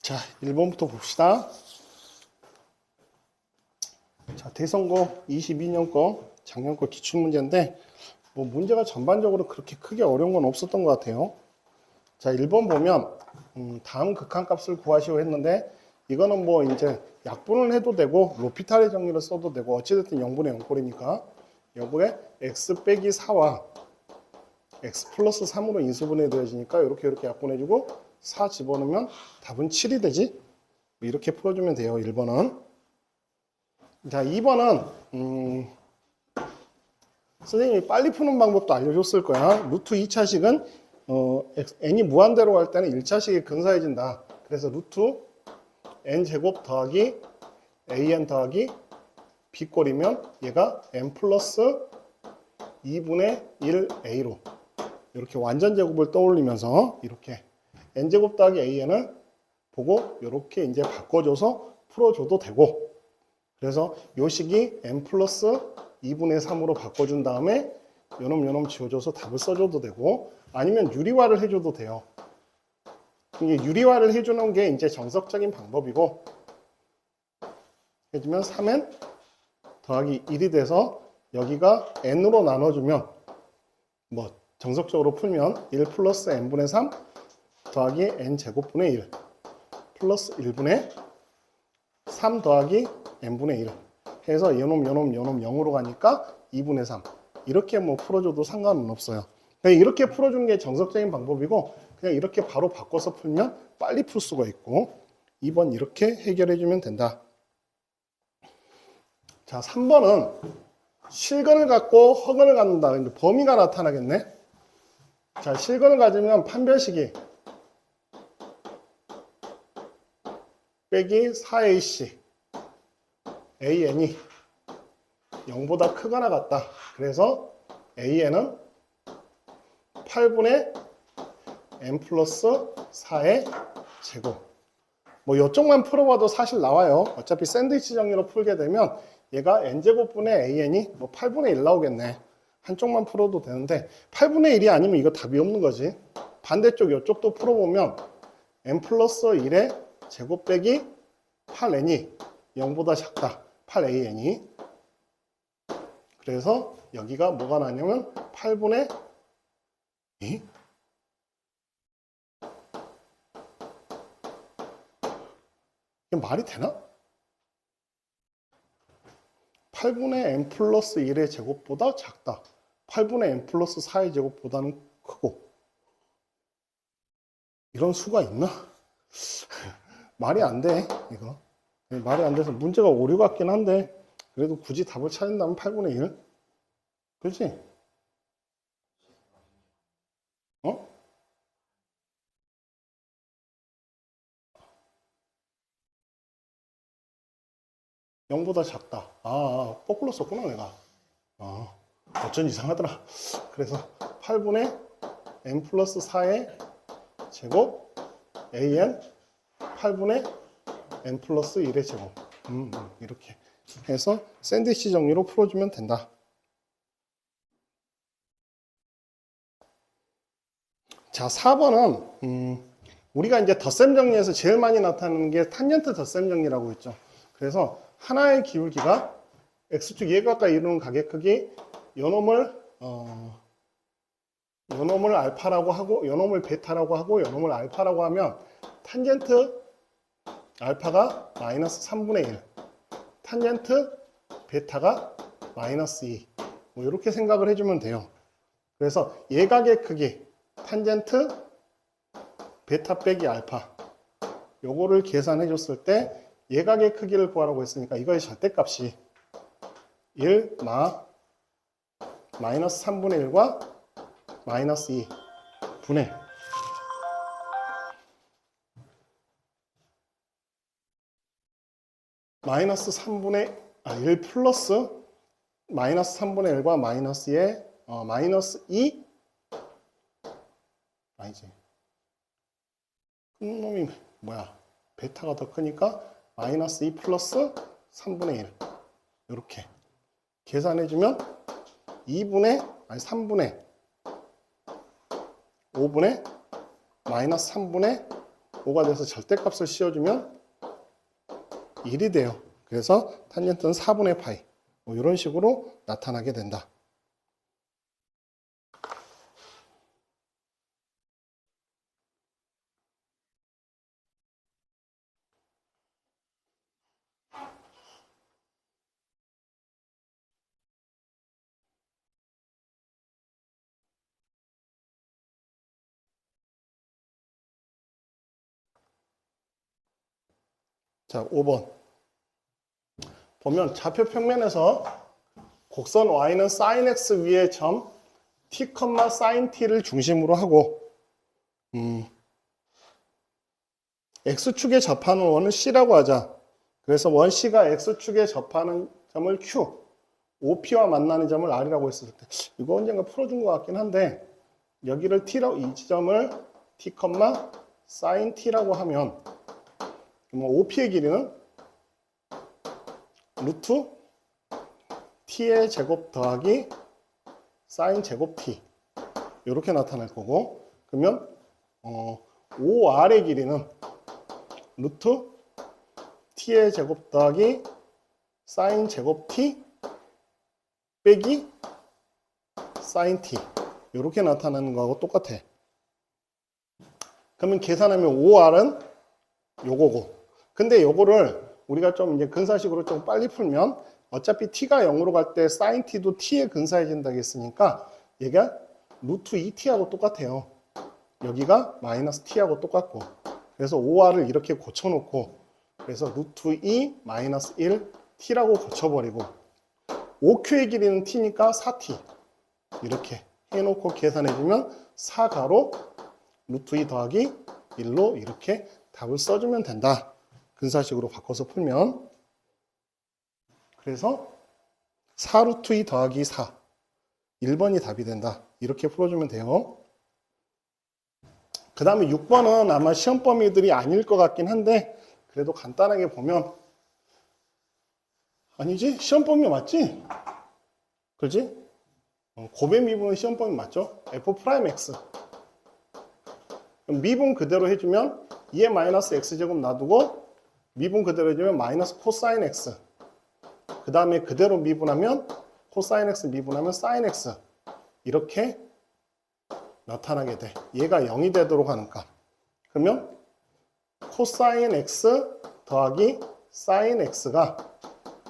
자, 1번부터 봅시다. 자, 대선고 22년 거, 작년 거 기출문제인데, 뭐 문제가 전반적으로 그렇게 크게 어려운 건 없었던 것 같아요. 자, 1번 보면, 다음 극한값을 구하시오 했는데, 이거는 뭐 이제 약분을 해도 되고, 로피탈의 정리를 써도 되고, 어찌됐든 0분의 0꼴이니까, 여기에 x 빼기 4와 x 플러스 3으로 인수분해 되어지니까, 이렇게 약분해주고, 4 집어넣으면 답은 7이 되지? 이렇게 풀어주면 돼요, 1번은. 자, 2번은 선생님이 빨리 푸는 방법도 알려줬을 거야. 루트 2차식은 n이 무한대로 갈 때는 1차식이 근사해진다. 그래서 루트 n제곱 더하기 an 더하기 b꼴이면 얘가 n 플러스 2분의 1a로 이렇게 완전 제곱을 떠올리면서 이렇게 n제곱 더하기 an을 보고 이렇게 이제 바꿔줘서 풀어줘도 되고, 그래서 요 식이 n 플러스 2분의 3으로 바꿔준 다음에 요놈 지워줘서 답을 써줘도 되고, 아니면 유리화를 해줘도 돼요. 이게 유리화를 해주는 게 이제 정석적인 방법이고, 해주면 3n 더하기 1이 돼서 여기가 n으로 나눠주면 뭐 정석적으로 풀면 1 플러스 n분의 3 더하기 n제곱분의 1 플러스 1분의 3 더하기 n분의 1 해서 요놈 0으로 가니까 2분의 3 이렇게 뭐 풀어줘도 상관은 없어요. 그냥 이렇게 풀어주는 게 정석적인 방법이고, 그냥 이렇게 바로 바꿔서 풀면 빨리 풀 수가 있고, 2번 이렇게 해결해주면 된다. 자, 3번은 실근을 갖고 허근을 갖는다. 범위가 나타나겠네. 자, 실근을 가지면 판별식이 빼기 4ac an이 0보다 크거나 같다. 그래서 an은 8분의 n 플러스 4의 제곱. 뭐 이쪽만 풀어봐도 사실 나와요. 어차피 샌드위치 정리로 풀게 되면 얘가 n제곱분의 an이 뭐 8분의 1 나오겠네. 한쪽만 풀어도 되는데 8분의 1이 아니면 이거 답이 없는 거지. 반대쪽 이쪽도 풀어보면 n 플러스 1의 제곱 빼기 8n이 0보다 작다. 8an이. 그래서 여기가 뭐가 나냐면 8분의 2? 이게 말이 되나? 8분의 n 플러스 1의 제곱보다 작다. 8분의 n 플러스 4의 제곱보다는 크고. 이런 수가 있나? 말이 안 돼, 이거. 말이 안 돼서 문제가 오류 같긴 한데, 그래도 굳이 답을 찾는다면 8분의 1? 그렇지? 어? (0보다) 작다. 거꾸로 썼구나, 내가. 어쩐 이상하더라. 그래서 8분의 n 플러스 4의 제곱 an 8분의 n 플러스 1의 제곱. 이렇게 해서 샌드위치 정리로 풀어주면 된다. 자, 4번은 우리가 이제 덧셈 정리에서 제일 많이 나타나는 게 탄젠트 덧셈 정리라고 했죠. 그래서 하나의 기울기가 x축 예각과 이루는 가계 크기, 요놈을 알파라고 하고, 요놈을 베타라고 하고, 요놈을 알파라고 하면 탄젠트 알파가 마이너스 3분의 1, 탄젠트 베타가 마이너스 2. 뭐 이렇게 생각을 해주면 돼요. 그래서 예각의 크기, 탄젠트 베타 빼기 알파, 요거를 계산해 줬을 때 예각의 크기를 구하라고 했으니까 이거의 절대값이 1 마이너스 3분의 1과 마이너스 2 분의 마이너스 3분의 1 플러스 마이너스 3분의 1과 마이너스 2의 마이너스 2 아니지. 큰 놈이 뭐야? 베타가 더 크니까 마이너스 2 플러스 3분의 1 이렇게 계산해주면 3분의 5분의 마이너스 3분의 5가 돼서 절대값을 씌워주면 1이 돼요. 그래서 탄젠트는 4분의 파이. 뭐 이런 식으로 나타나게 된다. 자, 5번. 보면 좌표 평면에서 곡선 y는 sin x 위의 점 t, sin t를 중심으로 하고 x축에 접하는 원은 c라고 하자. 그래서 원 c가 x축에 접하는 점을 q, OP와 만나는 점을 r이라고 했을 때 이거 언젠가 풀어준 것 같긴 한데 여기를 t라고 이 지점을 t, sin t라고 하면 그러면 OP의 길이는 루트 t의 제곱 더하기 sin 제곱 t 이렇게 나타날 거고 그러면 OR의 길이는 루트 t의 제곱 더하기 sin 제곱 t 빼기 sin t 이렇게 나타나는 거하고 똑같아. 그러면 계산하면 OR은 요거고 근데 요거를 우리가 좀 이제 근사식으로 좀 빨리 풀면 어차피 t가 0으로 갈 때 sin t도 t에 근사해진다고 했으니까 얘가 루트 2t하고 똑같아요. 여기가 마이너스 t하고 똑같고 그래서 OR을 이렇게 고쳐놓고 그래서 루트 2 마이너스 1 t라고 고쳐버리고 OQ의 길이는 t니까 4t 이렇게 해놓고 계산해주면 4가로 루트 2 더하기 1로 이렇게 답을 써주면 된다. 근사식으로 바꿔서 풀면 그래서 4루트 2 더하기 4 1번이 답이 된다. 이렇게 풀어주면 돼요. 그 다음에 6번은 아마 시험 범위들이 아닐 것 같긴 한데 그래도 간단하게 보면 아니지? 시험 범위 맞지? 그렇지? 고배 미분은 시험 범위 맞죠? F'X 그럼 미분 그대로 해주면 2의 마이너스 X제곱 놔두고 미분 그대로 해주면 마이너스 코사인 X 그 다음에 그대로 미분하면 코사인 X 미분하면 사인 X 이렇게 나타나게 돼. 얘가 0이 되도록 하는 값. 그러면 코사인 X 더하기 사인 X가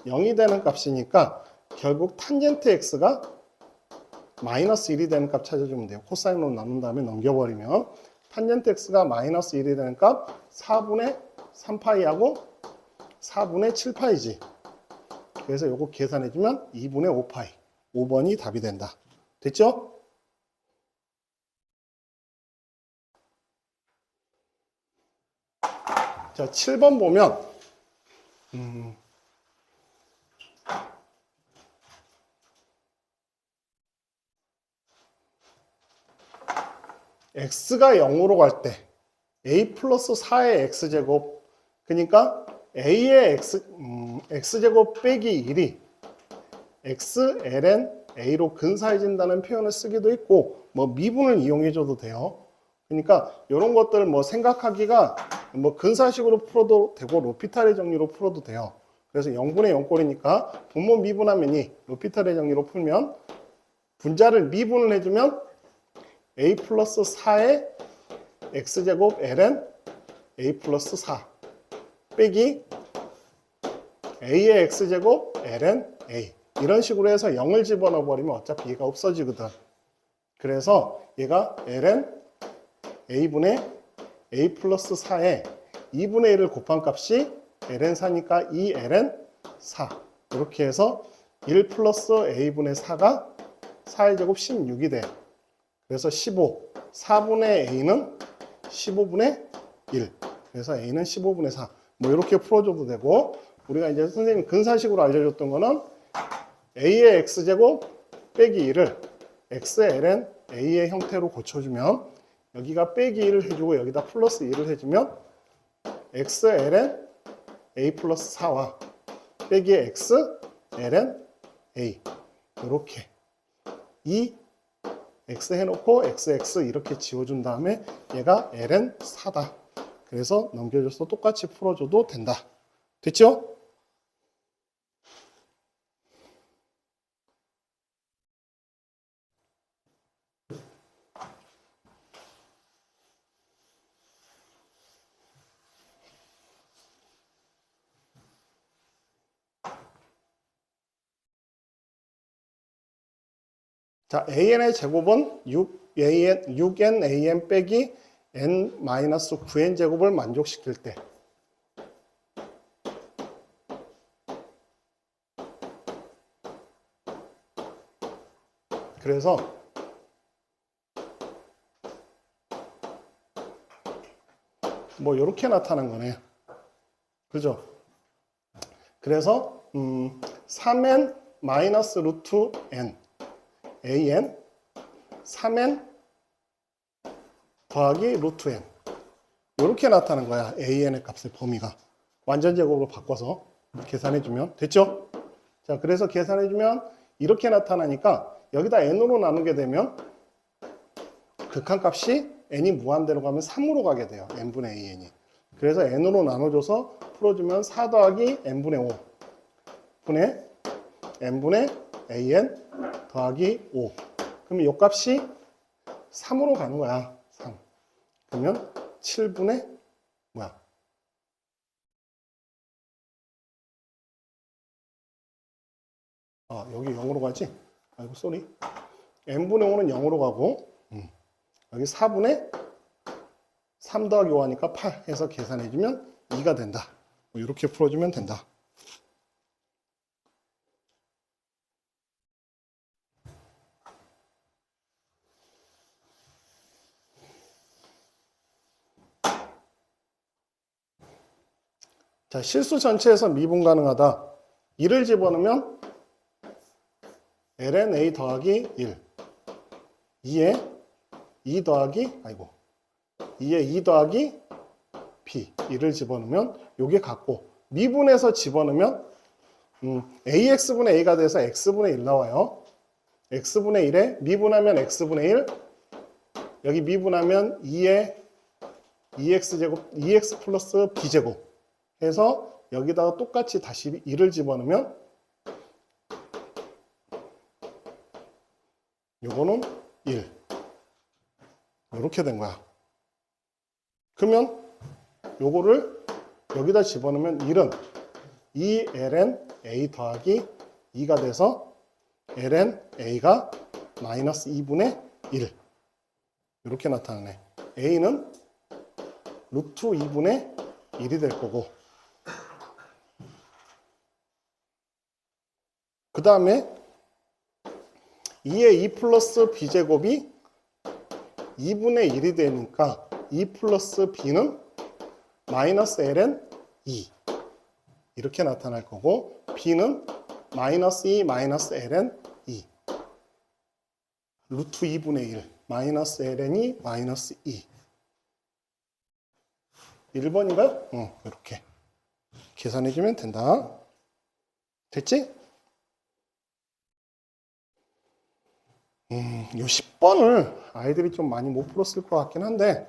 0이 되는 값이니까 결국 탄젠트 X가 마이너스 1이 되는 값 찾아주면 돼요. 코사인으로 나눈 다음에 넘겨버리면 탄젠트 X가 마이너스 1이 되는 값 4분의 3파이하고 4분의 7파이지. 그래서 요거 계산해주면 2분의 5파이. 5번이 답이 된다. 됐죠? 자, 7번 보면 x가 0으로 갈 때 a 플러스 4의 x제곱 그러니까 a의 x제곱 빼기 1이 x, ln, a로 근사해진다는 표현을 쓰기도 있고 뭐 미분을 이용해줘도 돼요. 그러니까 이런 것들 뭐 생각하기가 뭐 근사식으로 풀어도 되고 로피탈의 정리로 풀어도 돼요. 그래서 0분의 0꼴이니까 분모 미분하면 이 로피탈의 정리로 풀면 분자를 미분을 해주면 a 플러스 4의 x제곱 ln a 플러스 4 빼기 a의 x제곱 ln a 이런 식으로 해서 0을 집어넣어 버리면 어차피 얘가 없어지거든. 그래서 얘가 ln a분의 a 플러스 4에 2분의 1을 곱한 값이 ln 4니까 2ln 4 이렇게 해서 1 플러스 a분의 4가 4의 제곱 16이 돼. 그래서 15 4분의 a는 15분의 1 그래서 a는 15분의 4 뭐 이렇게 풀어줘도 되고 우리가 이제 선생님 근사식으로 알려줬던 거는 a의 x제곱 빼기 1을 xln a의 형태로 고쳐주면 여기가 빼기 1을 해주고 여기다 플러스 1을 해주면 xln a 플러스 4와 빼기 x ln a 이렇게 이 x 해놓고 xx 이렇게 지워준 다음에 얘가 ln 4다. 그래서 넘겨줘서 똑같이 풀어줘도 된다. 됐죠? 자, an의 제곱은 6nan 빼기 n-9n 제곱을 만족시킬 때. 그래서 뭐 이렇게 나타난 거네요. 그죠? 그래서 3n 마이너스 루트 n an 3n 더하기 루트 n 이렇게 나타나는 거야. an의 값의 범위가 완전 제곱으로 바꿔서 계산해주면 됐죠? 자, 그래서 계산해주면 이렇게 나타나니까 여기다 n으로 나누게 되면 극한값이 n이 무한대로 가면 3으로 가게 돼요. n분의 an이. 그래서 n으로 나눠줘서 풀어주면 4 더하기 n분의 5 분의 n분의 an 더하기 5. 그러면 이 값이 3으로 가는 거야. 3. 그러면 7분의 뭐야? 아, 여기 0으로 가지? 아이고, 쏘리. n분의 5는 0으로 가고 여기 4분의 3 더하기 5 하니까 8 해서 계산해주면 2가 된다. 뭐 이렇게 풀어주면 된다. 자, 실수 전체에서 미분 가능하다. 1을 집어넣으면 ln a 더하기 1 2에 2 더하기 아이고 2에 2 더하기 b 1을 집어넣으면 요게 같고 미분해서 집어넣으면 ax분의 a가 돼서 x분의 1 나와요. x분의 1에 미분하면 x분의 1 여기 미분하면 2에 2x제곱 2x 플러스 b제곱 해서 여기다가 똑같이 다시 1을 집어넣으면 요거는 1 이렇게 된 거야. 그러면 요거를 여기다 집어넣으면 1은 2ln a 더하기 2가 돼서 ln a가 마이너스 2분의 1 이렇게 나타나네. a는 루트 2분의 1이 될 거고 그 다음에 2의 2 플러스 b제곱이 2분의 1이 되니까 2 플러스 b는 마이너스 ln 2 이렇게 나타날 거고 b는 마이너스 2 마이너스 ln 2 루트 2분의 1 마이너스 ln이 마이너스 2 1번인가요? 이렇게 계산해주면 된다. 됐지? 요 10번을 아이들이 좀 많이 못 풀었을 것 같긴 한데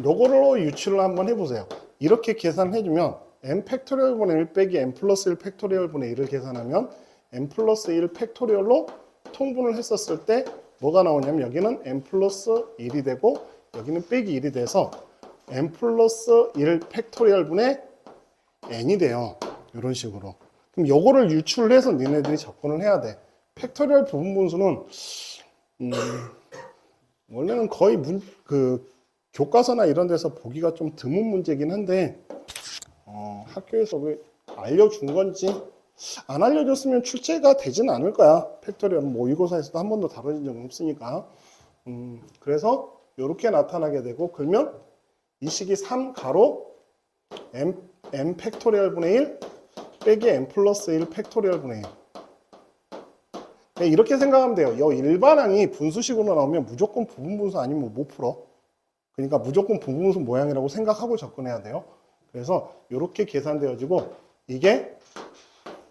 요거로 유출을 한번 해보세요. 이렇게 계산해주면 n 팩토리얼 분의 1 빼기 n 플러스 1 팩토리얼 분의 1을 계산하면 n 플러스 1 팩토리얼로 통분을 했었을 때 뭐가 나오냐면 여기는 n 플러스 1이 되고 여기는 빼기 1이 돼서 n 플러스 1 팩토리얼 분의 n이 돼요. 이런 식으로. 그럼 요거를 유출해서 니네들이 접근을 해야 돼. 팩토리얼 부분 분수는 원래는 거의 교과서나 이런 데서 보기가 좀 드문 문제긴 한데 학교에서 왜 알려준 건지 안 알려줬으면 출제가 되진 않을 거야. 팩토리얼 모의고사에서도 한 번도 다뤄진 적은 없으니까. 그래서 이렇게 나타나게 되고 그러면 이 식이 3 가로 n 팩토리얼 분의 1 빼기 n 플러스 1 팩토리얼 분의 1 이렇게 생각하면 돼요. 이 일반항이 분수식으로 나오면 무조건 부분분수 아니면 못 풀어. 그러니까 무조건 부분분수 모양이라고 생각하고 접근해야 돼요. 그래서 이렇게 계산되어지고 이게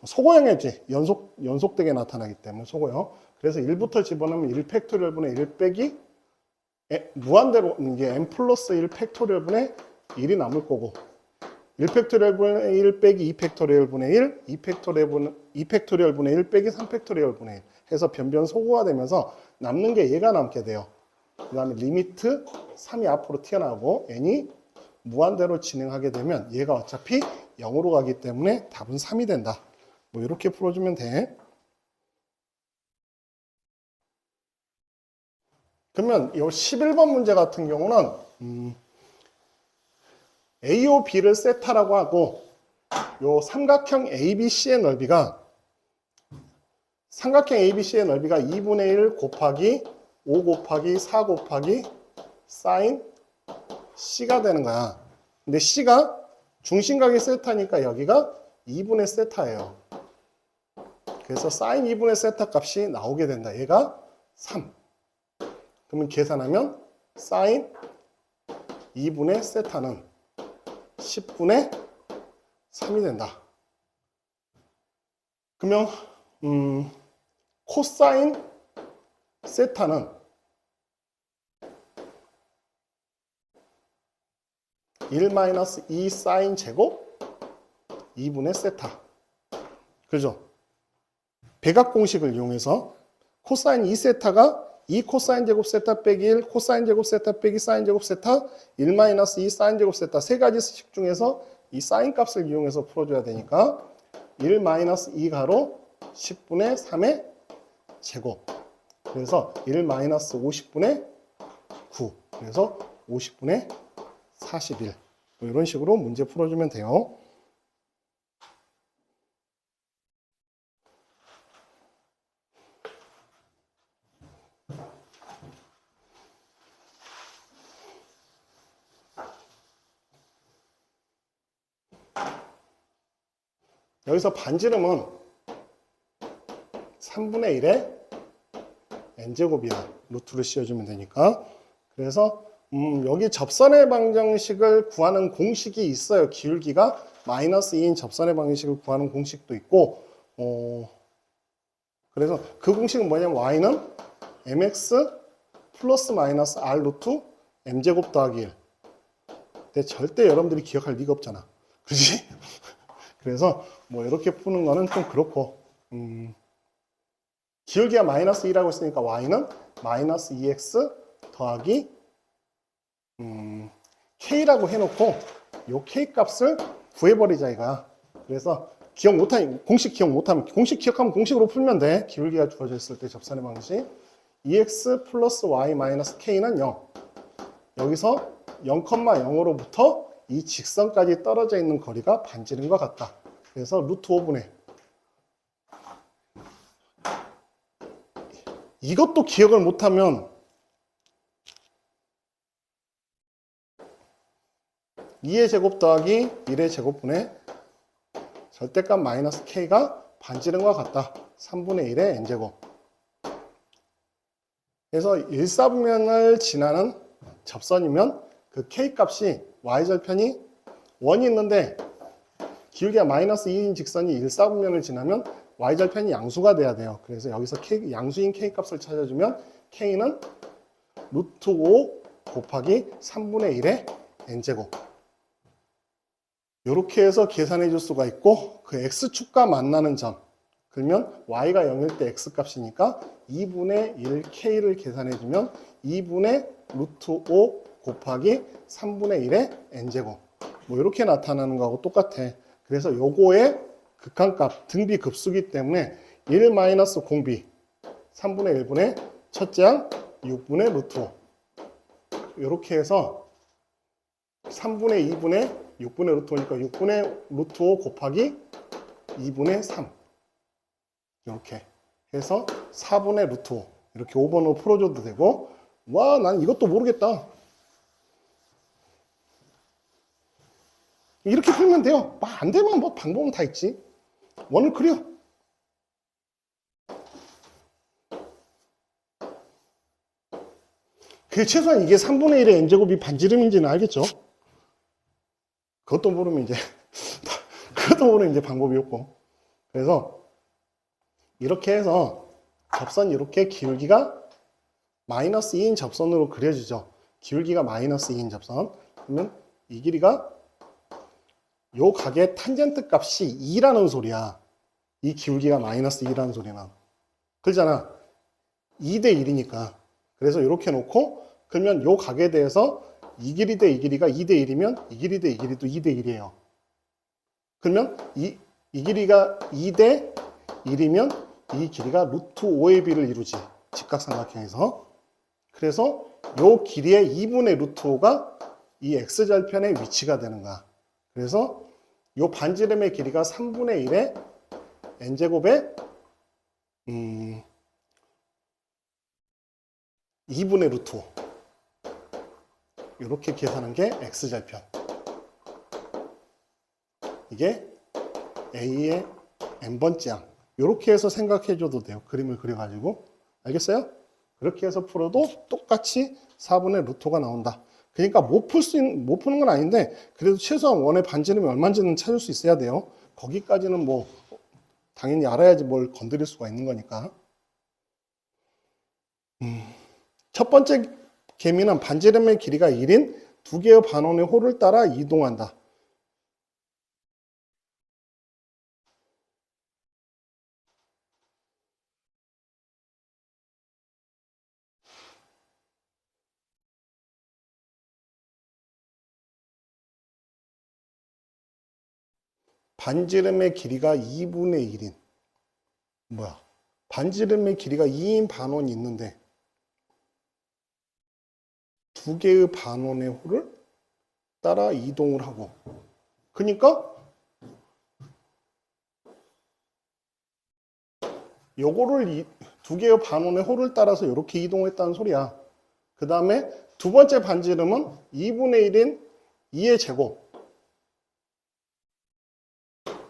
소거형이지. 연속되게 나타나기 때문에 소거형. 그래서 1부터 집어넣으면 1 팩토리얼분의 1 빼기 무한대로 이게 n 플러스 1 팩토리얼분의 1이 남을 거고 1 팩토리얼분의 1 빼기 2 팩토리얼분의 1, 2 팩토리얼분의 1 빼기 3 팩토리얼분의 1 해서 변변 소거가 되면서 남는 게 얘가 남게 돼요. 그 다음에 리미트 3이 앞으로 튀어나오고 n이 무한대로 진행하게 되면 얘가 어차피 0으로 가기 때문에 답은 3이 된다. 뭐 이렇게 풀어주면 돼. 그러면 이 11번 문제 같은 경우는 AO B를 세타라고 하고 요 삼각형 ABC의 넓이가 2분의 1 곱하기 5 곱하기 4 곱하기 사인 C가 되는 거야. 근데 C가 중심각이 세타니까 여기가 2분의 세타예요. 그래서 사인 2분의 세타 값이 나오게 된다. 얘가 3. 그러면 계산하면 사인 2분의 세타는 10분의 3이 된다. 그러면 코사인 세타는 1-2 사인 제곱 2분의 세타. 그죠? 백악 공식을 이용해서 코사인 2세타가 2 코사인 제곱 세타 빼기 1 코사인 제곱 세타 빼기 사인 제곱 세타 1-2 사인 제곱 세타 세 가지 식 중에서 이 사인 값을 이용해서 풀어줘야 되니까 1-2 가로 10분의 3의 제곱. 그래서 1-50분의 9. 그래서 50분의 41. 뭐 이런 식으로 문제 풀어주면 돼요. 여기서 반지름은 3분의 1의 n제곱이야. 루트를 씌워주면 되니까. 그래서 여기 접선의 방정식을 구하는 공식이 있어요. 기울기가 -2인 접선의 방정식을 구하는 공식도 있고 그래서 그 공식은 뭐냐면 y는 mx 플러스 마이너스 r 루트 m제곱 더하기 1. 근데 절대 여러분들이 기억할 리가 없잖아. 그렇지? 그래서 뭐 이렇게 푸는 거는 좀 그렇고 기울기가 -2라고 했으니까 y는 -2x 더하기 k라고 해놓고 요 k 값을 구해버리자 이거야. 그래서 공식 기억하면 공식으로 풀면 돼. 기울기가 주어져 있을 때 접선의 방식 2x 플러스 y 마이너스 k는 0. 여기서 0,0으로부터 이 직선까지 떨어져 있는 거리가 반지름과 같다. 그래서 루트 5분의 이것도 기억을 못하면 2의 제곱 더하기 1의 제곱분의 절대값 마이너스 k가 반지름과 같다. 3분의 1의 n제곱. 그래서 1사분면을 지나는 접선이면 그 k 값이 y절편이 1이 있는데 기울기가 -2인 직선이 1사분면을 지나면 y절편이 양수가 돼야 돼요. 그래서 여기서 양수인 k 값을 찾아주면 k는 루트 5 곱하기 3분의 1의 n제곱. 이렇게 해서 계산해 줄 수가 있고 그 x축과 만나는 점 그러면 y가 0일 때 x값이니까 2분의 1k를 계산해 주면 2분의 루트 5 곱하기 3분의 1의 n제곱. 뭐 이렇게 나타나는 거하고 똑같아. 그래서 요거의 극한값 등비 급수기 때문에 1-공비 3분의 1분의 첫째 항 6분의 루트 5 이렇게 해서 3분의 2분의 6분의 루트 5니까 6분의 루트 5 곱하기 2분의 3 이렇게 해서 4분의 루트 5 이렇게 5번으로 풀어줘도 되고 와 난 이것도 모르겠다 이렇게 풀면 돼요. 안 되면 뭐 방법은 다 있지. 원을 그려. 그 최소한 이게 3분의 1의 n제곱이 반지름인지는 알겠죠? 그것도 모르면 이제 방법이 없고. 그래서 이렇게 해서 접선 이렇게 기울기가 마이너스 2인 접선으로 그려지죠. 기울기가 마이너스 2인 접선. 그러면 이 길이가 요 각의 탄젠트 값이 2라는 소리야. 이 기울기가 마이너스 2라는 소리는. 그러잖아. 2대 1이니까. 그래서 이렇게 놓고 그러면 요 각에 대해서 이 길이 대 이 길이가 2대 1이면 이 길이 대 이 길이도 2대 1이에요. 그러면 이 길이가 2대 1이면 이 길이가 루트 5의 비를 이루지. 직각삼각형에서. 그래서 요 길이의 2분의 루트 5가 이 x절편의 위치가 되는 거야. 그래서 요 반지름의 길이가 3분의 1의 n제곱의 2분의 루트 5. 이렇게 계산한 게 x절편. 이게 a의 n번째 항. 이렇게 해서 생각해줘도 돼요. 그림을 그려가지고. 알겠어요? 그렇게 해서 풀어도 똑같이 4분의 루트 5가 나온다. 그러니까 못 푸는 건 아닌데 그래도 최소한 원의 반지름이 얼마인지는 찾을 수 있어야 돼요. 거기까지는 뭐 당연히 알아야지 뭘 건드릴 수가 있는 거니까. 첫 번째 개미는 반지름의 길이가 1인 두 개의 반원의 홀을 따라 이동한다. 반지름의 길이가 2분의 1인 뭐야? 반지름의 길이가 2인 반원이 있는데 두 개의 반원의 홀을 따라 이동을 하고 그러니까 요거를 두 개의 반원의 홀을 따라서 이렇게 이동했다는 소리야. 그 다음에 두 번째 반지름은 2분의 1인 2의 제곱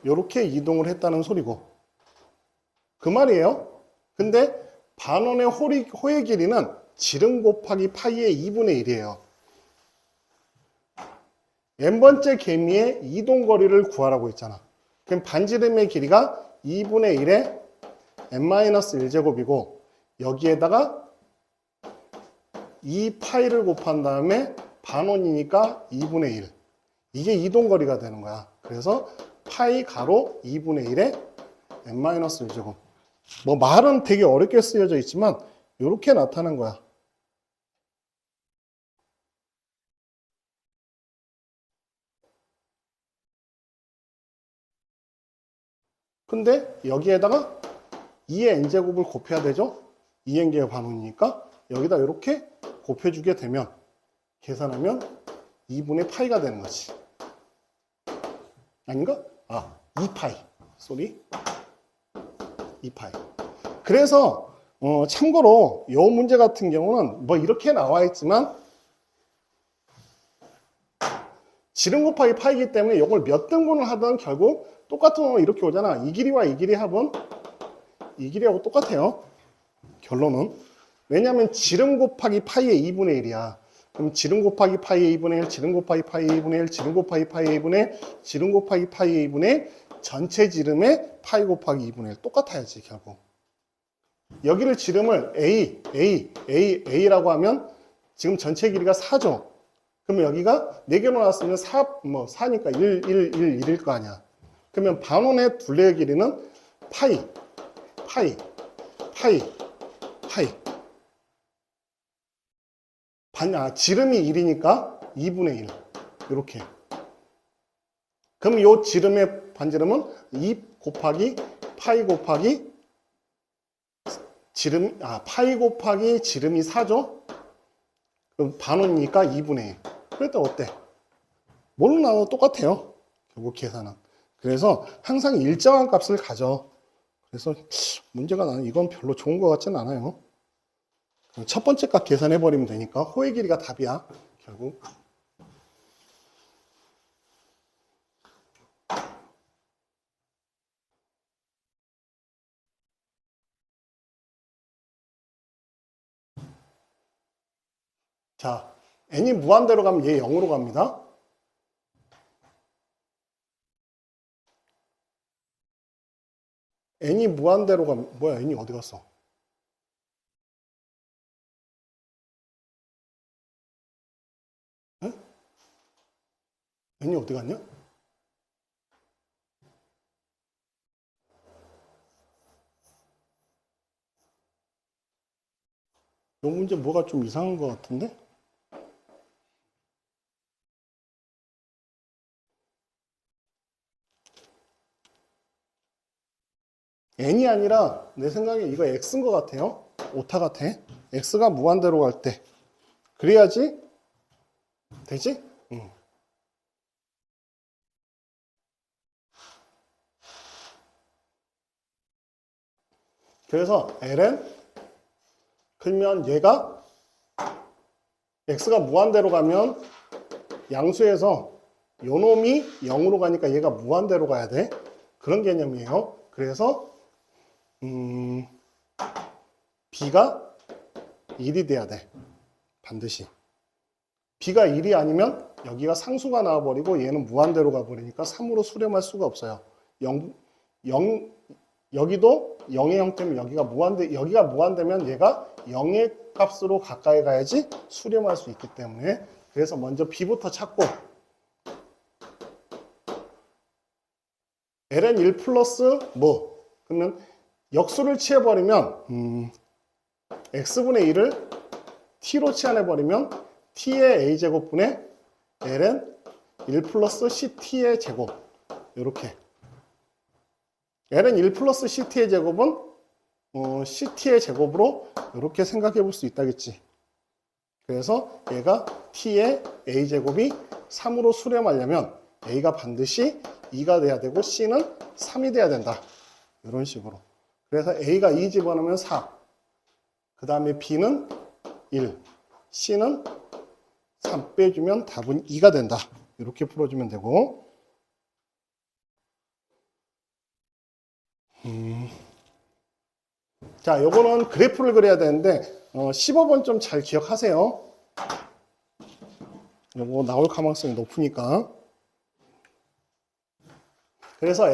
이렇게 이동을 했다는 소리고 그 말이에요. 근데 반원의 호의 길이는 지름 곱하기 파이의 2분의 1이에요. n번째 개미의 이동거리를 구하라고 했잖아. 그럼 반지름의 길이가 2분의 1의 n-1제곱이고 여기에다가 2파이를 곱한 다음에 반원이니까 2분의 1. 이게 이동거리가 되는 거야. 그래서 파이 가로 2분의 1의 n-1제곱. 뭐 말은 되게 어렵게 쓰여져 있지만 이렇게 나타난 거야. 근데 여기에다가 2의 n제곱을 곱해야 되죠? 2n개의 반원이니까 여기다 이렇게 곱해주게 되면 계산하면 2분의 파이가 되는 거지. 아닌가? 2파이. 쏘리. 2파이. 그래서 참고로 이 문제 같은 경우는 뭐 이렇게 나와 있지만 지름 곱하기 파이기 때문에 이걸 몇 등분을 하든 결국 똑같은 거 이렇게 오잖아. 이 길이와 이 길이 합은 이 길이하고 똑같아요. 결론은. 왜냐하면 지름 곱하기 파이의 2분의 1이야. 그럼 지름 곱하기 파이의 2분의 1, 지름 곱하기 파이의 2분의 1, 지름 곱하기 파이의 2분의 1, 지름 곱하기 파이의 2분의 1, 전체 지름의 파이 곱하기 2분의 1 똑같아야지 결국. 여기를 지름을 A라고 하면 지금 전체 길이가 4죠. 그러면 여기가 4개로 나왔으면 4니까 1일 거 아니야. 그러면 반원의 둘레의 길이는 파이. 지름이 1이니까 2분의 1. 이렇게. 그럼 이 지름의 반지름은 2 곱하기 파이 곱하기 파이 곱하기 지름이 4죠? 그럼 반원이니까 2분의 1. 그랬더니 어때? 뭘로 나눠도 똑같아요. 결국 계산은. 그래서 항상 일정한 값을 가져. 그래서 문제가 나는 이건 별로 좋은 것 같지는 않아요. 첫 번째 값 계산해버리면 되니까 호의 길이가 답이야. 결국. 자, n이 무한대로 가면 얘 0으로 갑니다. n이 무한대로 가면 뭐야 n이 어디 갔어? 에? n이 어디 갔냐? 이 문제 뭐가 좀 이상한 것 같은데? n이 아니라 내 생각에 이거 x인 것 같아요. 오타 같아. x가 무한대로 갈 때. 그래야지 되지? 응. 그래서 ln 그러면 얘가 x가 무한대로 가면 양수에서 요 놈이 0으로 가니까 얘가 무한대로 가야 돼. 그런 개념이에요. 그래서 b가 1이 돼야 돼. 반드시. b가 1이 아니면 여기가 상수가 나와버리고 얘는 무한대로 가버리니까 3으로 수렴할 수가 없어요. 0, 여기도 0의 형태면 여기가 무한되면 얘가 0의 값으로 가까이 가야지 수렴할 수 있기 때문에 그래서 먼저 b부터 찾고 ln 1 플러스 뭐 그러면 역수를 취해버리면 x분의 1을 t로 치환해버리면 t의 a제곱분의 ln 1 플러스 ct의 제곱 이렇게 ln 1 플러스 ct의 제곱은 ct의 제곱으로 이렇게 생각해 볼 수 있다겠지. 그래서 얘가 t의 a제곱이 3으로 수렴하려면 a가 반드시 2가 돼야 되고 c는 3이 돼야 된다. 이런 식으로. 그래서 a가 2 집어넣으면 4. 그 다음에 b는 1. c는 3 빼주면 답은 2가 된다. 이렇게 풀어주면 되고. 자, 요거는 그래프를 그려야 되는데 15번 좀 잘 기억하세요. 요거 나올 가능성이 높으니까. 그래서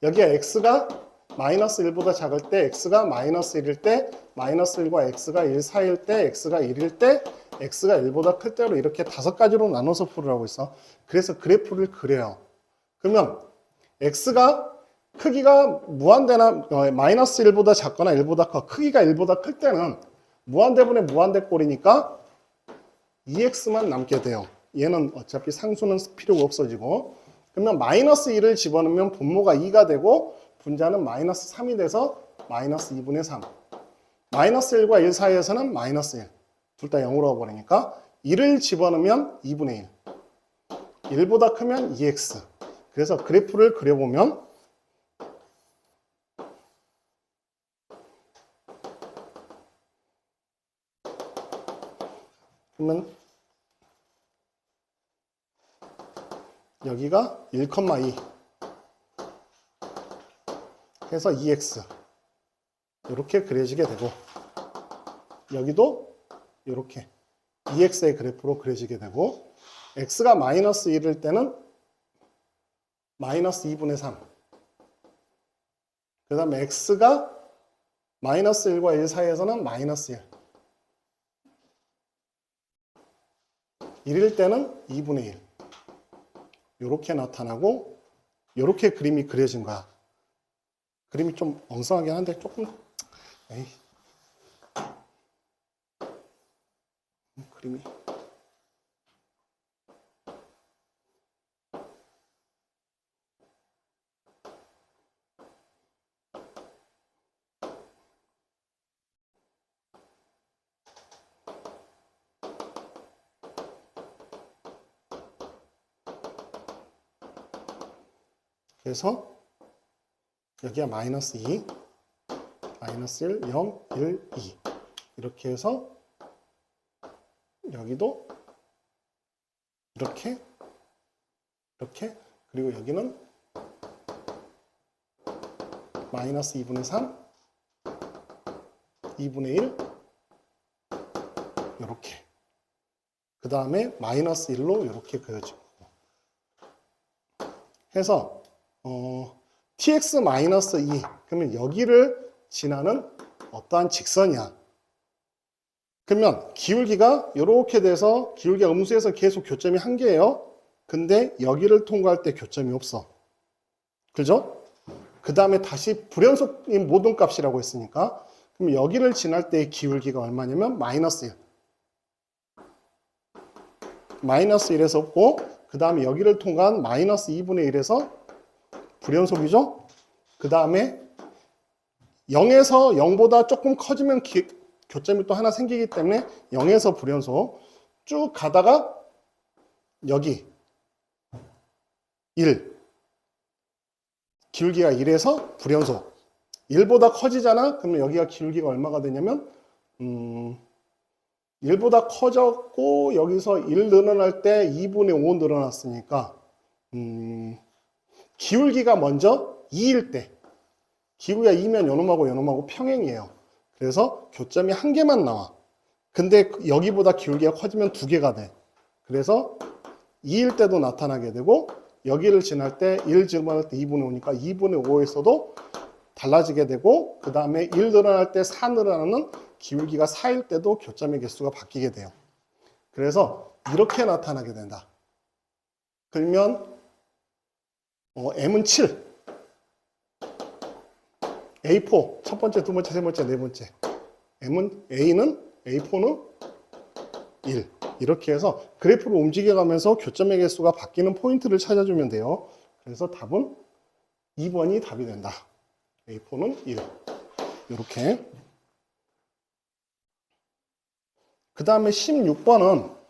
여기가 x가 마이너스 1보다 작을 때, x가 마이너스 1일 때, 마이너스 1과 x가 1 사이일 때, x가 1일 때, x가 1보다 클 때로 이렇게 5가지로 나눠서 풀으라고 있어. 그래서 그래프를 그려요. 그러면 x가 크기가 무한대나 마이너스 1보다 작거나 1보다 커 크기가 1보다 클 때는 무한대분의 무한대 꼴이니까 2x만 남게 돼요. 얘는 어차피 상수는 필요가 없어지고 그러면 마이너스 1을 집어넣으면 분모가 2가 되고 분자는 마이너스 3이 돼서 마이너스 2분의 3 마이너스 1과 1 사이에서는 마이너스 1 둘 다 0으로 가버리니까 1을 집어넣으면 2분의 1 1보다 크면 2x 그래서 그래프를 그려보면 그러면 여기가 1,2 해서 2x 이렇게 그려지게 되고 여기도 이렇게 2x의 그래프로 그려지게 되고 x가 마이너스 1일 때는 마이너스 2분의 3 그 다음에 x가 마이너스 1과 1 사이에서는 마이너스 1 1일 때는 2분의 1 이렇게 나타나고 이렇게 그림이 그려진 거야. 그림이 좀 엉성하긴 한데 조금 에이. 그림이 그래서 여기가 마이너스 2 마이너스 1, 0, 1, 2 이렇게 해서 여기도 이렇게 그리고 여기는 마이너스 2분의 3 2분의 1 이렇게 그 다음에 마이너스 1로 이렇게 그려지고 해서 tx-2 그러면 여기를 지나는 어떠한 직선이야. 그러면 기울기가 이렇게 돼서 기울기가 음수에서 계속 교점이 한 개예요. 근데 여기를 통과할 때 교점이 없어. 그죠? 그 다음에 다시 불연속인 모동값이라고 했으니까 그럼 여기를 지날 때의 기울기가 얼마냐면 마이너스 1. 마이너스 1에서 없고 그 다음에 여기를 통과한 마이너스 2분의 1에서 불연속이죠? 그 다음에 0에서 0보다 조금 커지면 교점이 또 하나 생기기 때문에 0에서 불연속 쭉 가다가 여기 1 기울기가 1에서 불연속 1보다 커지잖아? 그러면 여기가 기울기가 얼마가 되냐면 1보다 커졌고 여기서 1 늘어날 때 2분의 5 늘어났으니까 기울기가 먼저 2일 때 기울기가 2면 요놈하고 평행이에요. 그래서 교점이 한 개만 나와. 근데 여기보다 기울기가 커지면 두 개가 돼. 그래서 2일 때도 나타나게 되고 여기를 지날 때 1 지나갈 때 2분의 5니까 2분의 5에서도 달라지게 되고 그 다음에 1 늘어날 때 4 늘어나는 기울기가 4일 때도 교점의 개수가 바뀌게 돼요. 그래서 이렇게 나타나게 된다. 그러면 M은 7 A4 첫 번째, 두 번째, 세 번째, 네 번째 A는 1 이렇게 해서 그래프를 움직여가면서 교점의 개수가 바뀌는 포인트를 찾아주면 돼요. 그래서 답은 2번이 답이 된다. A4는 1 이렇게. 그 다음에 16번은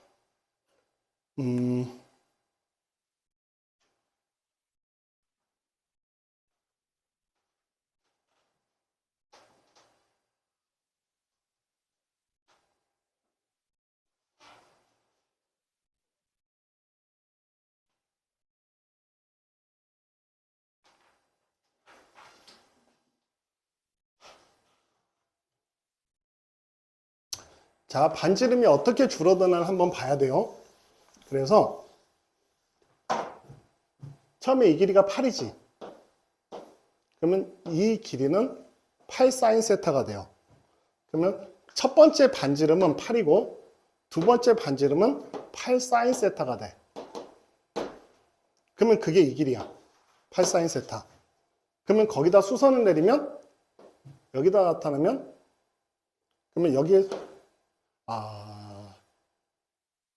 자, 반지름이 어떻게 줄어드나 한번 봐야 돼요. 그래서 처음에 이 길이가 8이지. 그러면 이 길이는 8 사인 세타가 돼요. 그러면 첫 번째 반지름은 8이고 두 번째 반지름은 8 사인 세타가 돼. 그러면 그게 이 길이야. 8 사인 세타. 그러면 거기다 수선을 내리면 여기다 나타나면 그러면 여기에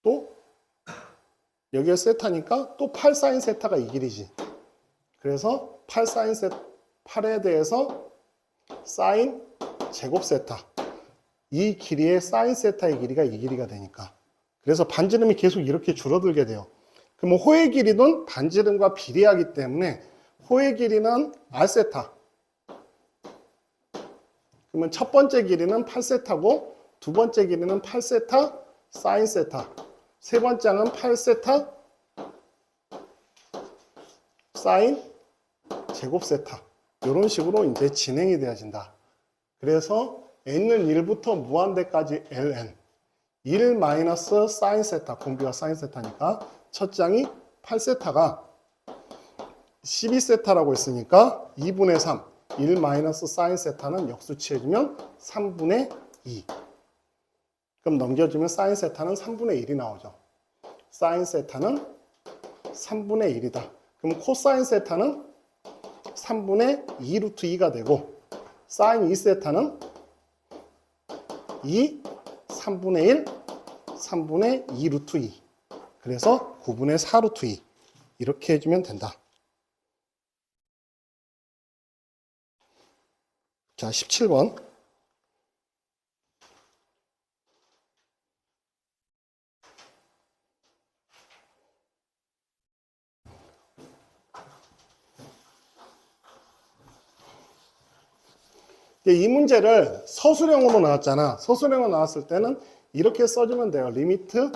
또 여기에 세타니까 또 8 사인 세타가 이 길이지. 그래서 8 사인 세타 8에 대해서 사인 제곱 세타 이 길이의 사인 세타의 길이가 이 길이가 되니까 그래서 반지름이 계속 이렇게 줄어들게 돼요. 그러면 호의 길이는 반지름과 비례하기 때문에 호의 길이는 R세타 그러면 첫 번째 길이는 8세타고 두 번째 길이는 8세타 사인 세타 세 번째는 8세타 사인 제곱 세타 이런 식으로 이제 진행이 되어진다. 그래서 n은 1부터 무한대까지 ln 1 마이너스 사인 세타 공비가 사인 세타니까 첫 장이 8세타가 12세타라고 했으니까 2분의 3 1 마이너스 사인 세타는 역수치해주면 3분의 2 그럼 넘겨주면 사인 세타는 3분의 1이 나오죠. 사인 세타는 3분의 1이다. 그럼 코사인 세타는 3분의 2 루트 2가 되고 사인 2세타는 2, 3분의 1, 3분의 2 루트 2 그래서 9분의 4 루트 2 이렇게 해주면 된다. 자, 17번 이 문제를 서술형으로 나왔잖아. 서술형으로 나왔을 때는 이렇게 써주면 돼요. 리미트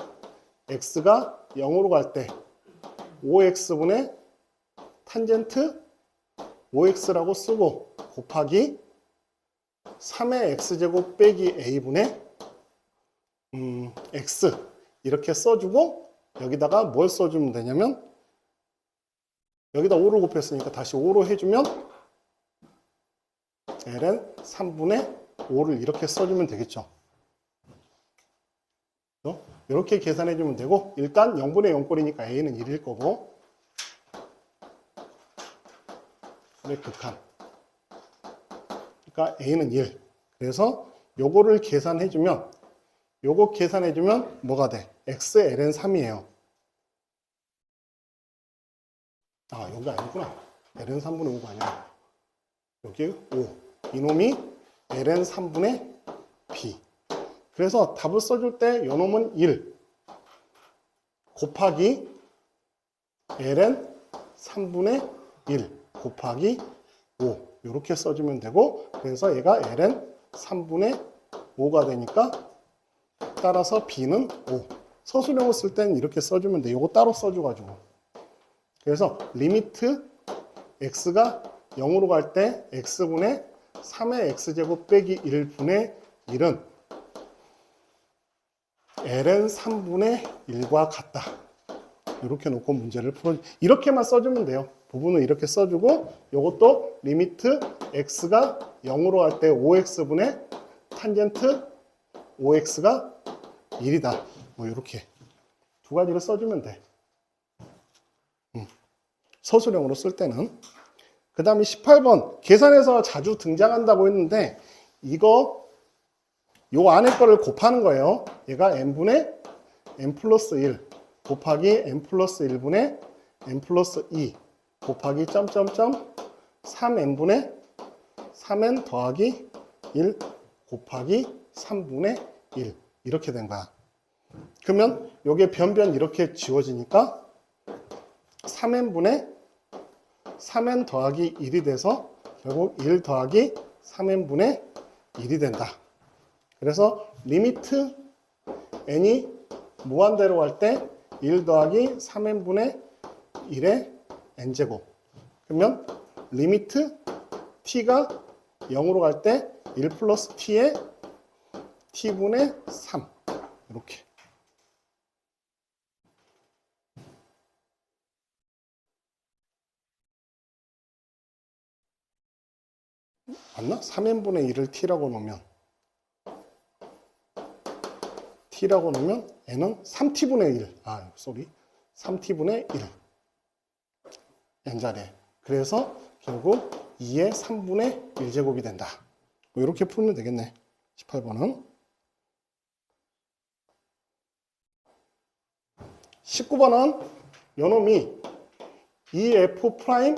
x가 0으로 갈 때 5x분의 탄젠트 5x라고 쓰고 곱하기 3의 x제곱 빼기 a분의 x 이렇게 써주고 여기다가 뭘 써주면 되냐면 여기다 5를 곱했으니까 다시 5로 해주면 ln 3분의 5를 이렇게 써주면 되겠죠. 이렇게 계산해주면 되고, 일단 0분의 0꼴이니까 a는 1일 거고, 극한. 그러니까 a는 1. 그래서 요거를 계산해주면, 뭐가 돼? x ln 3이에요. 아, 여기 아니구나. ln 3분의 5가 아니라 여기 5. 이놈이 ln 3분의 b. 그래서 답을 써줄 때 요놈은 1 곱하기 ln 3분의 1 곱하기 5 이렇게 써주면 되고, 그래서 얘가 ln 3분의 5가 되니까 따라서 b는 5. 서술형을 쓸 때는 이렇게 써주면 돼. 이거 따로 써줘가지고. 그래서 리미트 x가 0으로 갈 때 x분의 3의 x제곱 빼기 1분의 1은 ln 3분의 1과 같다. 이렇게 놓고 문제를 이렇게만 써주면 돼요. 부분은 이렇게 써주고, 이것도 리미트 x가 0으로 갈 때 5x분의 탄젠트 5x가 1이다. 뭐 이렇게 두 가지를 써주면 돼. 서술형으로 쓸 때는. 그 다음에 18번 계산에서 자주 등장한다고 했는데, 요 안에 거를 곱하는 거예요. 얘가 n분의 n 플러스 1 곱하기 n 플러스 1분의 n 플러스 2 곱하기 점점점 3n분의 3n 더하기 1 곱하기 3분의 1 이렇게 된 거야. 그러면 요게 변변 이렇게 지워지니까 3n분의 3n 더하기 1이 돼서 결국 1 더하기 3n분의 1이 된다. 그래서 리미트 n이 무한대로 갈 때 1 더하기 3n분의 1의 n제곱. 그러면 리미트 t가 0으로 갈 때 1 플러스 t의 t분의 3. 이렇게. 맞나? 3n분의 1을 t라고 놓으면 n은 3t분의 1. 3t분의 1. n자리에. 그래서 결국 2의 3분의 1제곱이 된다. 뭐 이렇게 풀면 되겠네. 18번은. 19번은 요놈이 2f 프라임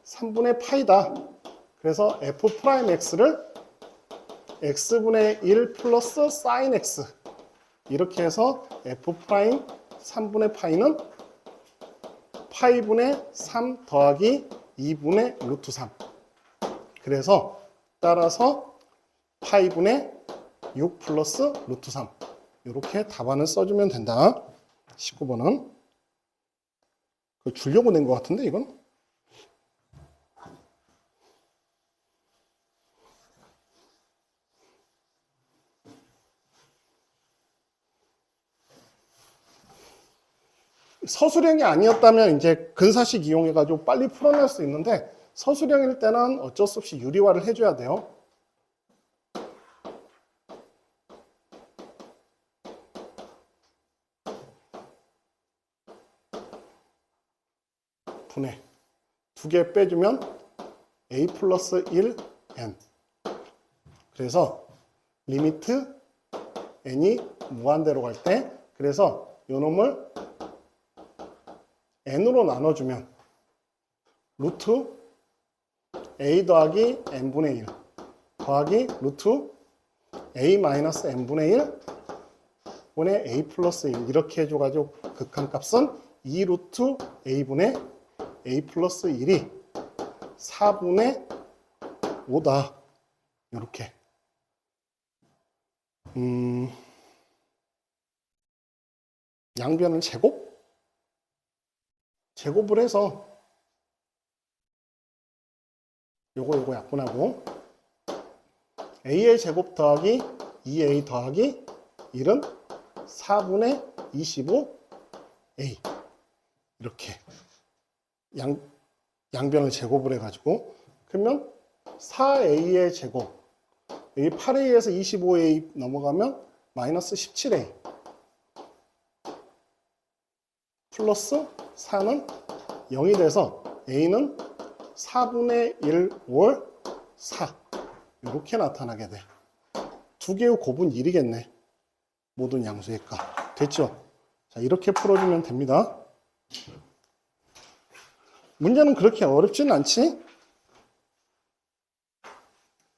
3분의 파이다. 그래서 f 프라임 x를 x분의 1 플러스 사인 x 이렇게 해서 f 프라임 3분의 파이는 파이분의 3 더하기 2분의 루트 3. 그래서 따라서 파이분의 6 플러스 루트 3. 이렇게 답안을 써주면 된다. 19번은. 그거 주려고 낸 것 같은데 이건? 서술형이 아니었다면 이제 근사식 이용해가지고 빨리 풀어낼 수 있는데, 서술형일 때는 어쩔 수 없이 유리화를 해줘야 돼요. 분해. 2개 빼주면 a 플러스 1 n. 그래서 리미트 n이 무한대로 갈 때, 그래서 요 놈을 n으로 나눠주면 루트 a 더하기 n분의 1 더하기 루트 a 마이너스 n분의 1 분의 a 플러스 1 이렇게 해줘가지고 극한값은 2 루트 a분의 a 플러스 1이 4분의 5다. 이렇게. 양변을 제곱을 해서 요거 약분하고 a의 제곱 더하기 2a 더하기 1은 4분의 25a 이렇게 양변을 제곱을 해가지고, 그러면 4a의 제곱. 여기 8a에서 25a 넘어가면 마이너스 17a. 플러스 4는 0이 돼서 a는 4분의 1 올 4. 이렇게 나타나게 돼. 두 개의 곱은 1이겠네. 모든 양수의 값. 됐죠? 자, 이렇게 풀어주면 됩니다. 문제는 그렇게 어렵지는 않지?